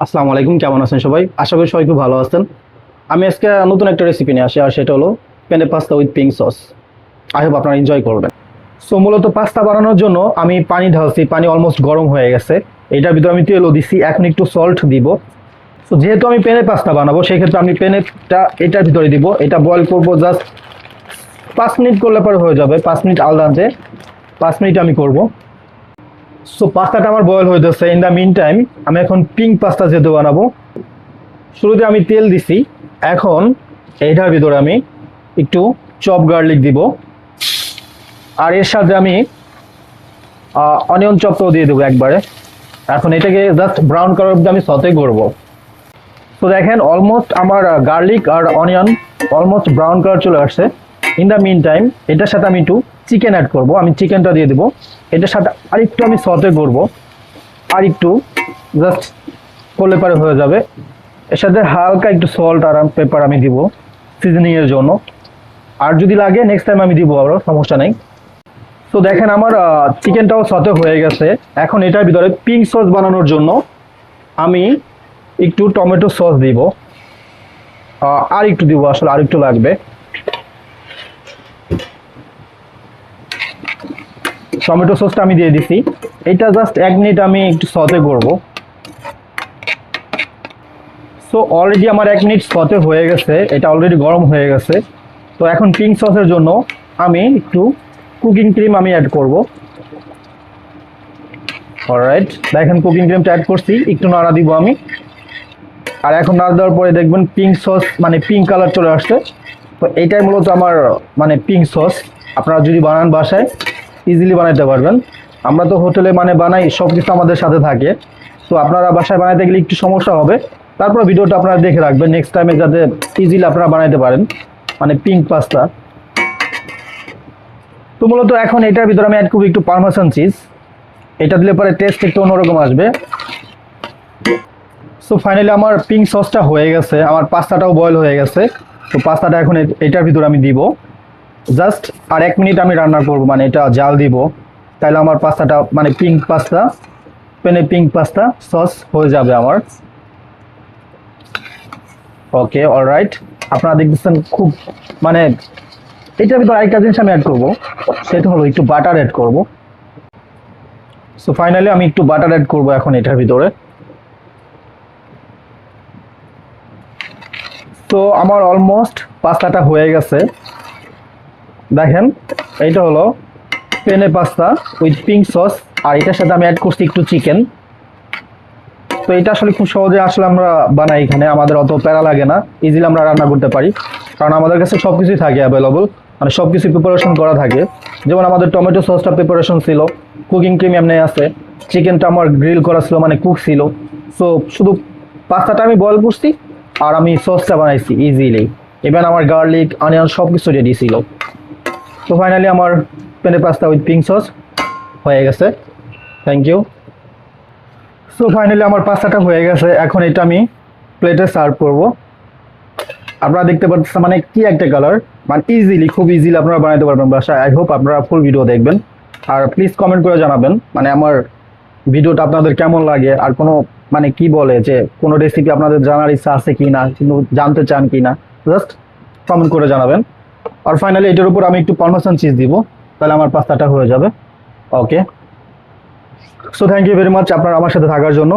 আসসালামু আলাইকুম, কেমন আছেন সবাই? আশা করি সবাই খুব ভালো আছেন। আমি আজকে নতুন একটা রেসিপি নিয়ে আসি, আর সেটা হলো পেনে pasta with pink sauce. I hope আপনারা এনজয় করবেন। সো মূলত পাস্তা বানানোর জন্য আমি পানি ঢালছি, পানি অলমোস্ট গরম হয়ে গেছে। এটার ভিতরে আমি তেলও দিছি, এখন একটু সল্ট দিব। সো যেহেতু আমি পেনে পাস্তা বানাবো, সেই ক্ষেত্রে আমি পেনেটা এটার ভিতরে দিব। এটা বয়েল করবো জাস্ট 5 মিনিট করলে পরে হয়ে যাবে। 5 মিনিট আলাদা আনতে 5 মিনিট আমি করব। সো পাস্তাটা আমার বয়েল হইতেছে। ইন দ্য মিন টাইম আমি এখন পিঙ্ক পাস্তা যেহেতু বানাবো, শুরুতে আমি তেল দিছি। এখন এইটার ভিতরে আমি একটু চপ গার্লিক দিব, আর এর সাথে আমি অনিয়ন চপটাও দিয়ে দেবো একবারে। এখন এটাকে জাস্ট ব্রাউন কালার অব্দি আমি সতে করব। তো দেখেন অলমোস্ট আমার গার্লিক আর অনিয়ন অলমোস্ট ব্রাউন কালার চলে আসছে। ইন দ্য মিন টাইম এটার সাথে আমি একটু চিকেন অ্যাড করব। আমি চিকেনটা দিয়ে দেবো। এটার সাথে আরেকটু আমি সতে করব, আর একটু জাস্ট করলে পরে হয়ে যাবে। এর সাথে হালকা একটু সল্ট আর পেপার আমি দিব সিজনিং এর জন্য, আর যদি লাগে নেক্সট টাইম আমি দিব, আরও সমস্যা নেই। তো দেখেন আমার চিকেনটাও সতে হয়ে গেছে। এখন এটার ভিতরে পিঙ্ক সস বানানোর জন্য আমি একটু টমেটো সস দিব, আর একটু দিব, আসলে আর একটু লাগবে। টমেটো সসটা আমি দিয়ে দিছি। এটা জাস্ট 1 মিনিট আমি একটু সতে করব। সো অলরেডি আমার 1 মিনিট সতে হয়ে গেছে, এটা অলরেডি গরম হয়ে গেছে। তো এখন পিঙ্ক সসের জন্য আমি একটু কুকিং ক্রিম আমি অ্যাড করব। অলরাইট, দেখেন কুকিং ক্রিমটা অ্যাড করছি, একটু নাড়া দিব আমি। আর এখন নাড়া দেওয়ার পরে দেখবেন পিঙ্ক সস মানে পিঙ্ক কালার চলে আসছে। তো এইটাই মূলত আমার মানে পিঙ্ক সস। আপনারা যদি বানান বাসায় ইজিলি বানাইতে পারবেন। আমরা তো হোটেলে মানে বানাই, সব কিছু আমাদের সাথে থাকে। তো আপনারা বাসায় বানাইতে গেলে একটু সমস্যা হবে। তারপর ভিডিওটা আপনারা দেখে রাখবেন নেক্সট টাইমে, যাতে ইজিলি আপনারা বানাইতে পারেন মানে পিঙ্ক পাস্তা। তো মূলত এখন এটার ভিতরে আমি অ্যাড করব একটু পারমেসান চিজ। এটা দিলে পরে টেস্ট একটু অন্যরকম আসবে। সো ফাইনালি আমার পিঙ্ক সসটা হয়ে গেছে, আমার পাস্তাটাও বয়েল হয়ে গেছে। তো পাস্তাটা এখন এটার ভিতরে আমি দিব। জাস্ট আর 1 মিনিট আমি রান্না করব, মানে এটা জাল দিব। তাহলে আমার পাস্তাটা মানে পিঙ্ক পাস্তা, পেনে পিঙ্ক পাস্তা সস হয়ে যাবে আমার। ওকে, অলরাইট। আপনারা দেখতেছেন খুব মানে এটার ভিতরে আরেকটা জিনিস আমি অ্যাড করবো, সেটা হলো একটু বাটার অ্যাড করব। সো ফাইনালি আমি একটু বাটার অ্যাড করব এখন এটার ভিতরে। তো আমার অলমোস্ট পাস্তাটা হয়ে গেছে। দেখেন এইটা হলো পেনে পাস্তা উইথ পিঙ্ক সস, আর এটার সাথে আমি অ্যাড করছি একটু চিকেন। তো এটা আসলে খুব সহজে আসলে আমরা বানাই, এখানে আমাদের অত প্যারা লাগে না, ইজিলি আমরা রান্না করতে পারি। কারণ আমাদের কাছে সব কিছুই থাকে অ্যাভেলেবল, মানে সব কিছু প্রিপারেশন করা থাকে। যেমন আমাদের টমেটো সসটা প্রিপারেশন ছিল, কুকিং ক্রিম এমনি আছে, চিকেনটা আমার গ্রিল করা ছিল মানে কুক ছিল। সো শুধু পাস্তাটা আমি বয়েল করছি, আর আমি সসটা বানাইছি ইজিলি। ইভেন আমার গার্লিক অনিয়ন সব কিছু রেডি ছিল। তো ফাইনালি আমার পেনে পাস্তা উইথ পিঙ্ক সস হয়ে গেছে। Thank you. সো ফাইনালি আমার পাস্তাটা হয়ে গেছে। এখন এটা আমি প্লেটে সার্ভ করব। আপনারা দেখতে পাচ্ছেন মানে কি একটা কালার, মানে ইজিলি, খুব ইজিলি আপনারা বানাতে পারবেন বাসায়। আই হোপ আপনারা ফুল ভিডিও দেখবেন, আর প্লিজ কমেন্ট করে জানাবেন মানে আমার ভিডিওটা আপনাদের কেমন লাগে, আর কোনো মানে কি বলে যে কোনো রেসিপি আপনাদের জানার ইচ্ছা আছে কি না, কিন্তু জানতে চান কি না, জাস্ট কমেন্ট করে জানাবেন। আর ফাইনালি এটার উপর আমি একটু পারমেসান চিজ দিব, তাহলে আমার পাস্তাটা হয়ে যাবে। Okay, so thank you very much আপনারা আমার সাথে থাকার জন্য।